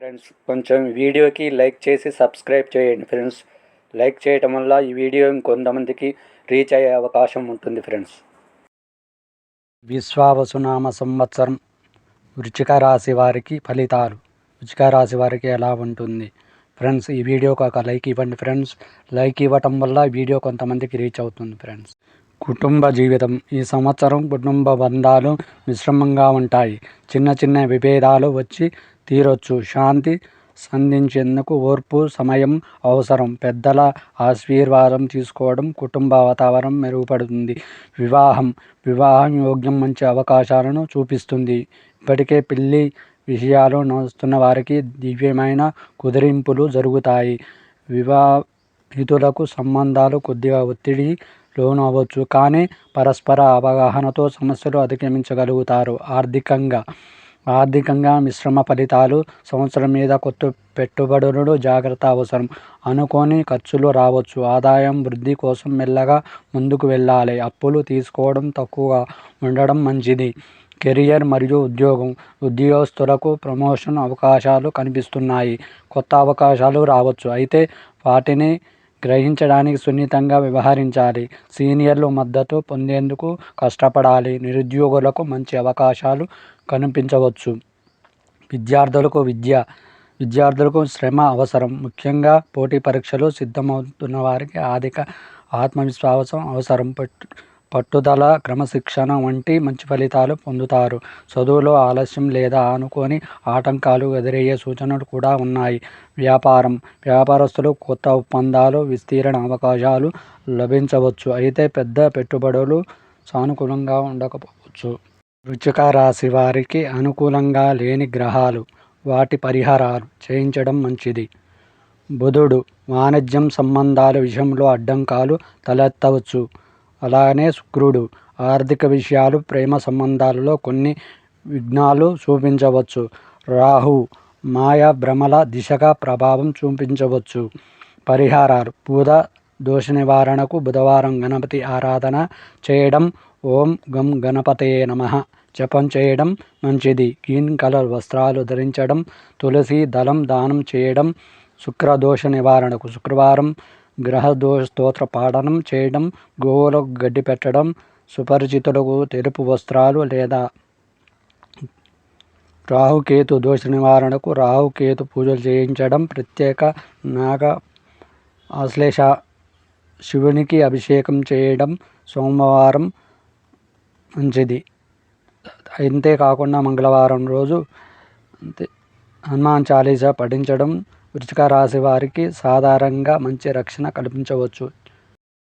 Friends కొంచెం వీడియోకి like చేసి సబ్స్క్రైబ్ చేయండి ఫ్రెండ్స్. లైక్ చేయటం వల్ల ఈ వీడియో ఇంకొంతమందికి రీచ్ అయ్యే అవకాశం ఉంటుంది ఫ్రెండ్స్. విశ్వావసునామ సంవత్సరం వృశ్చిక రాశి వారికి ఫలితాలు. వృశ్చిక రాశి వారికి ఎలా ఉంటుంది ఫ్రెండ్స్? ఈ వీడియోకి ఒక లైక్ ఇవ్వండి ఫ్రెండ్స్. లైక్ ఇవ్వటం వల్ల వీడియో కొంతమందికి రీచ్ అవుతుంది ఫ్రెండ్స్. కుటుంబ జీవితం. ఈ సంవత్సరం కుటుంబ బంధాలు మిశ్రమంగా ఉంటాయి. చిన్న చిన్న విభేదాలు వచ్చి తీరొచ్చు. శాంతి సంధించేందుకు ఓర్పు, సమయం అవసరం. పెద్దల ఆశీర్వాదం తీసుకోవడం కుటుంబ వాతావరణం మెరుగుపడుతుంది. వివాహం యోగ్యం మంచి అవకాశాలను చూపిస్తుంది. ఇప్పటికే పెళ్లి విషయాలు నడుస్తున్న వారికి దివ్యమైన కుదిరింపులు జరుగుతాయి. వివాహితులకు సంబంధాలు కొద్దిగా ఒత్తిడి లోను అవ్వచ్చు, కానీ పరస్పర అవగాహనతో సమస్యలు అధిగమించగలుగుతారు. ఆర్థికంగా మిశ్రమ ఫలితాలు. సంవత్సరం మీద కొత్త పెట్టుబడులు జాగ్రత్త అవసరం. అనుకోని ఖర్చులు రావచ్చు. ఆదాయం వృద్ధి కోసం మెల్లగా ముందుకు వెళ్ళాలి. అప్పులు తీసుకోవడం తక్కువగా ఉండడం మంచిది. కెరియర్ మరియు ఉద్యోగం. ఉద్యోగస్తులకు ప్రమోషన్ అవకాశాలు కనిపిస్తున్నాయి. కొత్త అవకాశాలు రావచ్చు, అయితే వాటిని గ్రహించడానికి సున్నితంగా వ్యవహరించాలి. సీనియర్లు మద్దతు పొందేందుకు కష్టపడాలి. నిరుద్యోగులకు మంచి అవకాశాలు కనిపించవచ్చు. విద్యార్థులకు శ్రమ అవసరం. ముఖ్యంగా పోటీ పరీక్షలు సిద్ధమవుతున్న వారికి ఆత్మవిశ్వాసం అవసరం. పట్టుదల, క్రమశిక్షణ వంటి మంచి ఫలితాలు పొందుతారు. చదువులో ఆలస్యం లేదా అనుకోని ఆటంకాలు ఎదురయ్యే సూచనలు కూడా ఉన్నాయి. వ్యాపారస్తులు కొత్త ఒప్పందాలు, విస్తరణ అవకాశాలు లభించవచ్చు, అయితే పెద్ద పెట్టుబడులు సానుకూలంగా ఉండకపోవచ్చు. వృశ్చిక రాశి వారికి అనుకూలంగా లేని గ్రహాలు, వాటి పరిహారాలు చేయించడం మంచిది. బుధుడు వాణిజ్యం సంబంధాల విషయంలో అడ్డంకాలు తలెత్తవచ్చు. అలానే శుక్రుడు ఆర్థిక విషయాలు, ప్రేమ సంబంధాలలో కొన్ని విఘ్నాలు చూపించవచ్చు. రాహు మాయా భ్రమల దిశగా ప్రభావం చూపించవచ్చు. పరిహారాలు. బుధ దోష నివారణకు బుధవారం గణపతి ఆరాధన చేయడం, ఓం గం గణపతయే నమః జపం చేయడం మంచిది. గ్రీన్ కలర్ వస్త్రాలు ధరించడం, తులసి దళం దానం చేయడం. శుక్రదోష నివారణకు శుక్రవారం గ్రహదోష స్తోత్ర పాఠనం చేయడం, గోవులకు గడ్డి పెట్టడం, సుపరిచితులకు తెలుపు వస్త్రాలు లేదా రాహుకేతు దోష నివారణకు రాహుకేతు పూజలు చేయించడం, ప్రత్యేక నాగ ఆశ్లేష శివునికి అభిషేకం చేయడం సోమవారం మంచిది. అంతేకాకుండా మంగళవారం రోజు హనుమాన్ చాలీసా పఠించడం వృశ్చిక రాశి వారికి సాధారణంగా మంచి రక్షణ కల్పించవచ్చు.